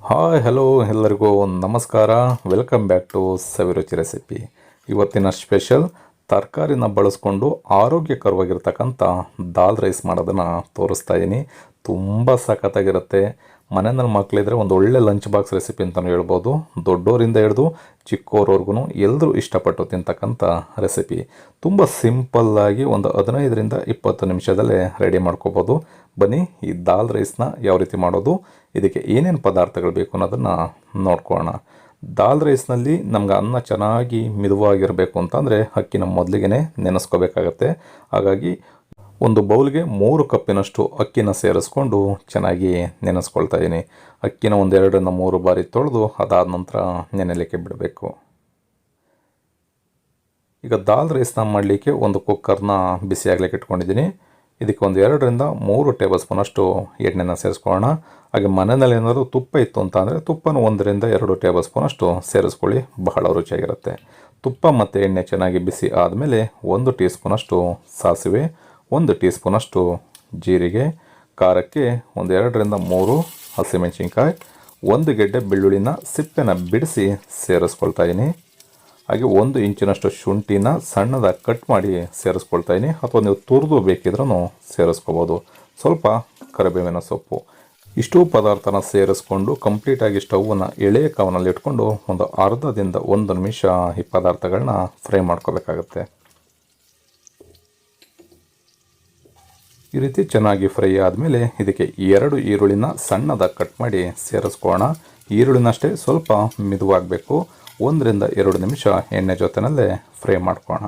Hi hello ಎಲ್ಲರಿಗೂ ನಮಸ್ಕಾರ. Welcome back to Saviruchi recipe. ಇವತ್ತಿನ ಸ್ಪೆಷಲ್ ತರಕಾರಿನ ಬಳಸ್ಕೊಂಡು ಆರೋಗ್ಯಕರವಾಗಿರ್ತಕ್ಕಂಥ ದಾಲ್ ರೈಸ್ ಮಾಡೋದನ್ನು ತೋರಿಸ್ತಾ ಇದ್ದೀನಿ. ತುಂಬ ಸಖತ್ತಾಗಿರುತ್ತೆ. ಮನೆಯಲ್ಲಿ ಮಕ್ಕಳಿದ್ರೆ ಒಂದು ಒಳ್ಳೆ ಲಂಚ್ ಬಾಕ್ಸ್ ರೆಸಿಪಿ ಅಂತಲೂ ಹೇಳ್ಬೋದು. ದೊಡ್ಡೋರಿಂದ ಹಿಡಿದು ಚಿಕ್ಕೋರವರೆಗೂ ಎಲ್ಲರೂ ಇಷ್ಟಪಟ್ಟು ತಿಂತಕ್ಕಂಥ ರೆಸಿಪಿ. ತುಂಬ ಸಿಂಪಲ್ಲಾಗಿ ಒಂದು 15-20 ನಿಮಿಷದಲ್ಲೇ ರೆಡಿ ಮಾಡ್ಕೋಬೋದು. ಬನ್ನಿ ಈ ದಾಲ್ ರೈಸ್ನ ಯಾವ ರೀತಿ ಮಾಡೋದು, ಇದಕ್ಕೆ ಏನೇನು ಪದಾರ್ಥಗಳು ಬೇಕು ಅನ್ನೋದನ್ನು ನೋಡ್ಕೊಳ್ಳೋಣ. ದಾಲ್ ರೈಸ್ನಲ್ಲಿ ನಮ್ಗೆ ಅನ್ನ ಚೆನ್ನಾಗಿ ಮಿದುವಾಗಿರಬೇಕು ಅಂತಂದರೆ ಅಕ್ಕಿನ ಮೊದಲಿಗೆ ನೆನೆಸ್ಕೋಬೇಕಾಗತ್ತೆ. ಹಾಗಾಗಿ ಒಂದು ಬೌಲ್ಗೆ 3 ಕಪ್ಪಿನಷ್ಟು ಅಕ್ಕಿನ ಸೇರಿಸ್ಕೊಂಡು ಚೆನ್ನಾಗಿ ನೆನೆಸ್ಕೊಳ್ತಾ ಇದ್ದೀನಿ. ಅಕ್ಕಿನ 2-3 ಬಾರಿ ತೊಳೆದು ಅದಾದ ನಂತರ ನೆನೆಲಿಕ್ಕೆ ಬಿಡಬೇಕು. ಈಗ ದಾಲ್ ರೈಸ್ನ ಮಾಡಲಿಕ್ಕೆ ಒಂದು ಕುಕ್ಕರ್ನ ಬಿಸಿ ಆಗ್ಲಿಕ್ಕೆ ಇಟ್ಕೊಂಡಿದ್ದೀನಿ. ಇದಕ್ಕೆ 2-3 ಟೇಬಲ್ ಸ್ಪೂನಷ್ಟು ಎಣ್ಣೆನ ಸೇರಿಸ್ಕೊಳ್ಳೋಣ. ಹಾಗೆ ಮನೆಯಲ್ಲಿ ಏನಾದರೂ ತುಪ್ಪ ಇತ್ತು ಅಂತ ಅಂದರೆ ತುಪ್ಪನ 1-2 ಟೇಬಲ್ ಸ್ಪೂನಷ್ಟು ಸೇರಿಸ್ಕೊಳ್ಳಿ, ಬಹಳ ರುಚಿಯಾಗಿರುತ್ತೆ. ತುಪ್ಪ ಮತ್ತು ಎಣ್ಣೆ ಚೆನ್ನಾಗಿ ಬಿಸಿ ಆದಮೇಲೆ 1 ಟೀ ಸ್ಪೂನಷ್ಟು ಸಾಸಿವೆ, 1 ಟೀ ಸ್ಪೂನಷ್ಟು ಜೀರಿಗೆ, ಖಾರಕ್ಕೆ 2-3 ಹಸಿಮೆಣಸಿನ್ಕಾಯಿ, 1 ಗೆಡ್ಡೆ ಬೆಳ್ಳುಳ್ಳಿನ ಸಿಪ್ಪೆನ ಬಿಡಿಸಿ ಸೇರಿಸ್ಕೊಳ್ತಾ ಇದ್ದೀನಿ. ಹಾಗೆ 1 ಇಂಚಿನಷ್ಟು ಶುಂಠಿನ ಸಣ್ಣದಾಗಿ ಕಟ್ ಮಾಡಿ ಸೇರಿಸ್ಕೊಳ್ತಾ ಇದ್ದೀನಿ, ಅಥವಾ ನೀವು ತುರಿದು ಬೇಕಿದ್ರೂ ಸೇರಿಸ್ಕೋಬೋದು. ಸ್ವಲ್ಪ ಕರಿಬೇವಿನ ಸೊಪ್ಪು, ಇಷ್ಟು ಪದಾರ್ಥನ ಸೇರಿಸ್ಕೊಂಡು ಕಂಪ್ಲೀಟಾಗಿ ಸ್ಟವನ್ನು ಎಳೆಯ ಕವನಲ್ಲಿ ಇಟ್ಕೊಂಡು ಒಂದು 1/2 ನಿಮಿಷ ಈ ಪದಾರ್ಥಗಳನ್ನ ಫ್ರೈ ಮಾಡ್ಕೋಬೇಕಾಗತ್ತೆ. ಈ ರೀತಿ ಚೆನ್ನಾಗಿ ಫ್ರೈ ಆದಮೇಲೆ ಇದಕ್ಕೆ 2 ಈರುಳ್ಳಿನ ಸಣ್ಣದಾಗಿ ಕಟ್ ಮಾಡಿ ಸೇರಿಸ್ಕೊಳ್ಳೋಣ. ಈರುಳ್ಳಿನ ಅಷ್ಟೇ ಸ್ವಲ್ಪ ಮಿದುವಾಗಬೇಕು. 1-2 ನಿಮಿಷ ಎಣ್ಣೆ ಜೊತೆನಲ್ಲೇ ಫ್ರೈ ಮಾಡ್ಕೊಳ್ಳೋಣ.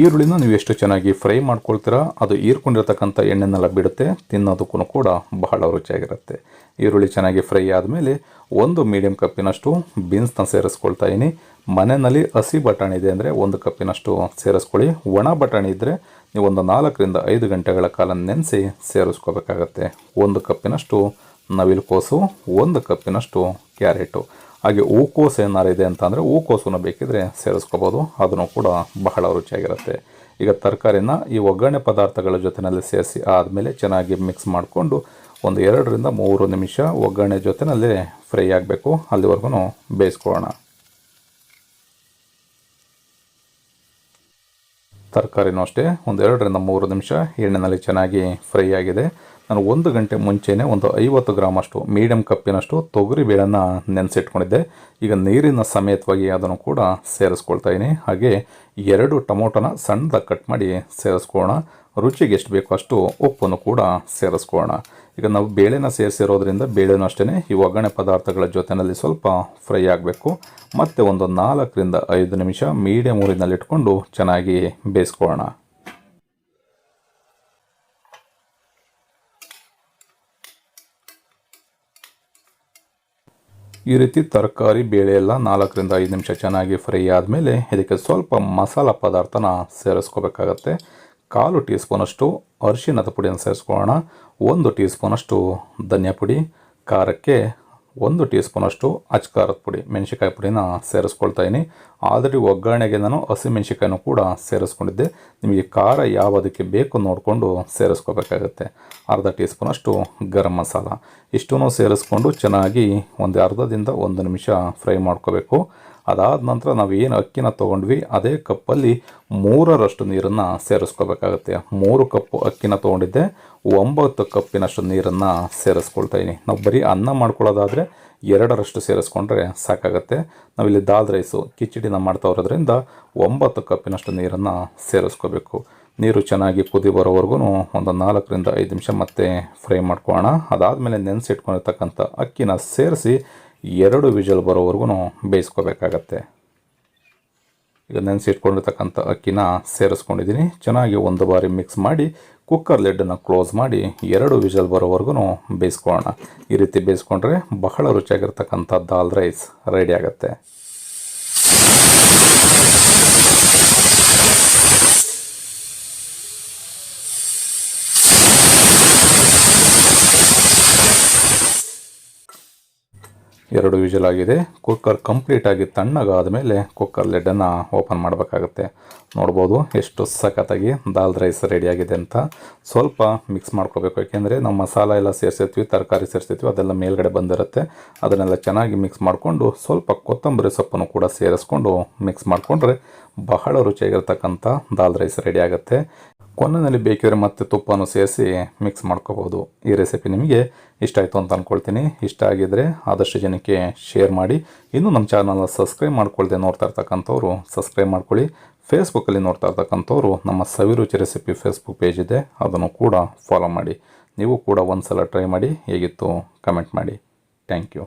ಈರುಳ್ಳಿನ ನೀವು ಎಷ್ಟು ಚೆನ್ನಾಗಿ ಫ್ರೈ ಮಾಡ್ಕೊಳ್ತೀರಾ ಅದು ಹೀರ್ಕೊಂಡಿರ್ತಕ್ಕಂಥ ಎಣ್ಣೆನೆಲ್ಲ ಬಿಡುತ್ತೆ, ತಿನ್ನೋದಕ್ಕೂ ಕೂಡ ಬಹಳ ರುಚಿಯಾಗಿರುತ್ತೆ. ಈರುಳ್ಳಿ ಚೆನ್ನಾಗಿ ಫ್ರೈ ಆದಮೇಲೆ 1 ಮೀಡಿಯಮ್ ಕಪ್ಪಿನಷ್ಟು ಬೀನ್ಸ್ನ ಸೇರಿಸ್ಕೊಳ್ತಾ ಇದ್ದೀನಿ. ಮನೆಯಲ್ಲಿ ಹಸಿ ಬಟಾಣಿ ಇದೆ ಅಂದರೆ 1 ಕಪ್ಪಿನಷ್ಟು ಸೇರಿಸ್ಕೊಳ್ಳಿ. ಒಣ ಬಟಾಣಿ ಇದ್ದರೆ ನೀವು ಒಂದು 4-5 ಗಂಟೆಗಳ ಕಾಲ ನೆನೆಸಿ ಸೇರಿಸ್ಕೋಬೇಕಾಗತ್ತೆ. 1 ಕಪ್ಪಿನಷ್ಟು ನವಿಲುಕೋಸು, 1 ಕಪ್ಪಿನಷ್ಟು ಕ್ಯಾರೆಟು, ಹಾಗೆ ಹೂಕೋಸು ಏನಾರು ಇದೆ ಅಂತ ಅಂದರೆ ಹೂಕೋಸನ್ನು ಬೇಕಿದ್ರೆ ಸೇರಿಸ್ಕೋಬೋದು, ಅದನ್ನು ಕೂಡ ಬಹಳ ರುಚಿಯಾಗಿರುತ್ತೆ. ಈಗ ತರಕಾರಿನ ಈ ಒಗ್ಗರಣೆ ಪದಾರ್ಥಗಳ ಜೊತೆಯಲ್ಲಿ ಸೇರಿಸಿ ಆದಮೇಲೆ ಚೆನ್ನಾಗಿ ಮಿಕ್ಸ್ ಮಾಡಿಕೊಂಡು 2-3 ನಿಮಿಷ ಒಗ್ಗರಣೆ ಜೊತೆಯಲ್ಲೇ ಫ್ರೈ ಆಗಬೇಕು, ಅಲ್ಲಿವರೆಗೂ ಬೇಯಿಸ್ಕೊಳ್ಳೋಣ. ತರಕಾರಿನೂ ಅಷ್ಟೇ 2-3 ನಿಮಿಷ ಎಣ್ಣೆಯಲ್ಲಿ ಚೆನ್ನಾಗಿ ಫ್ರೈ ಆಗಿದೆ. ನಾನು 1 ಗಂಟೆ ಮುಂಚೆನೇ 50 ಗ್ರಾಮಷ್ಟು ಮೀಡಿಯಮ್ ಕಪ್ಪಿನಷ್ಟು ತೊಗರಿಬೇಳೆನ ನೆನೆಸಿಟ್ಕೊಂಡಿದ್ದೆ. ಈಗ ನೀರಿನ ಸಮೇತವಾಗಿ ಅದನ್ನು ಕೂಡ ಸೇರಿಸ್ಕೊಳ್ತಾ ಇದ್ದೀನಿ. ಹಾಗೆ 2 ಟೊಮೊಟೊನ ಸಣ್ಣದಾಗಿ ಕಟ್ ಮಾಡಿ ಸೇರಿಸ್ಕೊಳ್ಳೋಣ. ರುಚಿಗೆ ಎಷ್ಟು ಬೇಕೋ ಅಷ್ಟು ಉಪ್ಪನ್ನು ಕೂಡ ಸೇರಿಸ್ಕೊಳ್ಳೋಣ. ಈಗ ನಾವು ಬೇಳೆನ ಸೇರಿಸಿರೋದ್ರಿಂದ ಬೇಳೆನೂ ಅಷ್ಟೇ ಈ ಒಗ್ಗರಣೆ ಪದಾರ್ಥಗಳ ಜೊತೆಯಲ್ಲಿ ಸ್ವಲ್ಪ ಫ್ರೈ ಆಗಬೇಕು. ಮತ್ತು 4-5 ನಿಮಿಷ ಮೀಡಿಯಮ್ ಊರಿನಲ್ಲಿ ಇಟ್ಕೊಂಡು ಚೆನ್ನಾಗಿ ಬೇಯಿಸ್ಕೊಳ್ಳೋಣ. ಈ ರೀತಿ ತರಕಾರಿ ಬೇಳೆ ಎಲ್ಲ 4-5 ನಿಮಿಷ ಚೆನ್ನಾಗಿ ಫ್ರೈ ಆದಮೇಲೆ ಇದಕ್ಕೆ ಸ್ವಲ್ಪ ಮಸಾಲ ಪದಾರ್ಥನ ಸೇರಿಸ್ಕೋಬೇಕಾಗತ್ತೆ. 1/4 ಟೀ ಸ್ಪೂನಷ್ಟು ಅರಿಶಿಣದ ಪುಡಿಯನ್ನು ಸೇರಿಸ್ಕೊಳ್ಳೋಣ. 1 ಟೀ ಸ್ಪೂನಷ್ಟು ಧನಿಯಾ ಪುಡಿ, ಖಾರಕ್ಕೆ 1 ಟೀ ಸ್ಪೂನಷ್ಟು ಅಚ್ಕಾರದ ಪುಡಿ, ಮೆಣಸಿಕಾಯಿ ಪುಡಿನ ಸೇರಿಸ್ಕೊಳ್ತಾ ಇದ್ದೀನಿ. ಆಲ್ರೆಡಿ ಒಗ್ಗರಣೆಗೆ ನಾನು ಹಸಿಮೆಣಸಿಕಾಯಿನೂ ಕೂಡ ಸೇರಿಸ್ಕೊಂಡಿದ್ದೆ. ನಿಮಗೆ ಖಾರ ಯಾವುದಕ್ಕೆ ಬೇಕು ನೋಡಿಕೊಂಡು ಸೇರಿಸ್ಕೋಬೇಕಾಗತ್ತೆ. 1/2 ಟೀ ಸ್ಪೂನಷ್ಟು ಗರಂ ಮಸಾಲ, ಇಷ್ಟೂ ಸೇರಿಸ್ಕೊಂಡು ಚೆನ್ನಾಗಿ 1/2-1 ನಿಮಿಷ ಫ್ರೈ ಮಾಡ್ಕೋಬೇಕು. ಅದಾದ ನಂತರ ನಾವು ಏನು ಅಕ್ಕಿನ ತೊಗೊಂಡ್ವಿ ಅದೇ ಕಪ್ಪಲ್ಲಿ 3ರಷ್ಟು ನೀರನ್ನು ಸೇರಿಸ್ಕೋಬೇಕಾಗತ್ತೆ. 3 ಕಪ್ಪು ಅಕ್ಕಿನ ತೊಗೊಂಡಿದ್ದೆ, 9 ಕಪ್ಪಿನಷ್ಟು ನೀರನ್ನು ಸೇರಿಸ್ಕೊಳ್ತಾ ಇದ್ದೀನಿ. ನಾವು ಬರೀ ಅನ್ನ ಮಾಡ್ಕೊಳ್ಳೋದಾದರೆ 2ರಷ್ಟು ಸೇರಿಸ್ಕೊಂಡ್ರೆ ಸಾಕಾಗತ್ತೆ. ನಾವಿಲ್ಲಿ ದಾಲ್ ರೈಸು ಕಿಚಡಿನ ಮಾಡ್ತಾ ಇರೋದ್ರಿಂದ 9 ಕಪ್ಪಿನಷ್ಟು ನೀರನ್ನು ಸೇರಿಸ್ಕೋಬೇಕು. ನೀರು ಚೆನ್ನಾಗಿ ಕುದಿ ಬರೋವರೆಗೂ 4-5 ನಿಮಿಷ ಮತ್ತೆ ಫ್ರೈ ಮಾಡ್ಕೊಳ್ಳೋಣ. ಅದಾದಮೇಲೆ ನೆನೆಸಿಟ್ಕೊಂಡಿರ್ತಕ್ಕಂಥ ಅಕ್ಕಿನ ಸೇರಿಸಿ 2 ವಿಜಲ್ ಬರೋವರೆಗೂ ಬೇಯಿಸ್ಕೋಬೇಕಾಗತ್ತೆ. ಈಗ ನೆನೆಸಿಟ್ಕೊಂಡಿರ್ತಕ್ಕಂಥ ಅಕ್ಕಿನ ಸೇರಿಸ್ಕೊಂಡಿದ್ದೀನಿ. ಚೆನ್ನಾಗಿ 1 ಬಾರಿ ಮಿಕ್ಸ್ ಮಾಡಿ ಕುಕ್ಕರ್ ಲಿಡ್ಡನ್ನು ಕ್ಲೋಸ್ ಮಾಡಿ 2 ವಿಜಲ್ ಬರೋವರೆಗೂ ಬೇಯಿಸ್ಕೊಳ್ಳೋಣ. ಈ ರೀತಿ ಬೇಯಿಸ್ಕೊಂಡ್ರೆ ಬಹಳ ರುಚಿಯಾಗಿರ್ತಕ್ಕಂಥ ದಾಲ್ ರೈಸ್ ರೆಡಿ ಆಗುತ್ತೆ. 2 ವಿಷಲ್ ಆಗಿದೆ. ಕುಕ್ಕರ್ ಕಂಪ್ಲೀಟಾಗಿ ತಣ್ಣಗಾದ ಮೇಲೆ ಕುಕ್ಕರ್ ಲಿಡ್ಡನ್ನು ಓಪನ್ ಮಾಡಬೇಕಾಗುತ್ತೆ. ನೋಡ್ಬೋದು ಎಷ್ಟು ಸಖತ್ತಾಗಿ ದಾಲ್ ರೈಸ್ ರೆಡಿಯಾಗಿದೆ ಅಂತ. ಸ್ವಲ್ಪ ಮಿಕ್ಸ್ ಮಾಡ್ಕೋಬೇಕು, ಯಾಕೆಂದರೆ ನಾವು ಮಸಾಲ ಎಲ್ಲ ಸೇರಿಸಿರ್ತೀವಿ, ತರಕಾರಿ ಸೇರಿಸಿರ್ತೀವಿ, ಅದೆಲ್ಲ ಮೇಲ್ಗಡೆ ಬಂದಿರುತ್ತೆ. ಅದನ್ನೆಲ್ಲ ಚೆನ್ನಾಗಿ ಮಿಕ್ಸ್ ಮಾಡಿಕೊಂಡು ಸ್ವಲ್ಪ ಕೊತ್ತಂಬರಿ ಸೊಪ್ಪನ್ನು ಕೂಡ ಸೇರಿಸ್ಕೊಂಡು ಮಿಕ್ಸ್ ಮಾಡಿಕೊಂಡ್ರೆ ಬಹಳ ರುಚಿಯಾಗಿರ್ತಕ್ಕಂಥ ದಾಲ್ ರೈಸ್ ರೆಡಿ ಆಗುತ್ತೆ. ಕೊನೆಯಲ್ಲಿ ಬೇಕಿದ್ರೆ ಮತ್ತೆ ತುಪ್ಪನೂ ಸೇರಿಸಿ ಮಿಕ್ಸ್ ಮಾಡ್ಕೋಬೋದು. ಈ ರೆಸಿಪಿ ನಿಮಗೆ ಇಷ್ಟ ಆಯಿತು ಅಂತ ಅಂದ್ಕೊಳ್ತೀನಿ. ಇಷ್ಟ ಆಗಿದ್ದರೆ ಆದಷ್ಟು ಜನಕ್ಕೆ ಶೇರ್ ಮಾಡಿ. ಇನ್ನೂ ನಮ್ಮ ಚಾನಲ್ನ ಸಬ್ಸ್ಕ್ರೈಬ್ ಮಾಡ್ಕೊಳ್ದೆ ನೋಡ್ತಾ ಇರ್ತಕ್ಕಂಥವ್ರು ಸಬ್ಸ್ಕ್ರೈಬ್ ಮಾಡ್ಕೊಳ್ಳಿ. ಫೇಸ್ಬುಕ್ಕಲ್ಲಿ ನೋಡ್ತಾ ಇರ್ತಕ್ಕಂಥವ್ರು ನಮ್ಮ ಸವಿರುಚಿ ರೆಸಿಪಿ ಫೇಸ್ಬುಕ್ ಪೇಜ್ ಇದೆ, ಅದನ್ನು ಕೂಡ ಫಾಲೋ ಮಾಡಿ. ನೀವು ಕೂಡ ಒಂದು ಸಲ ಟ್ರೈ ಮಾಡಿ ಹೇಗಿತ್ತು ಕಮೆಂಟ್ ಮಾಡಿ. Thank you.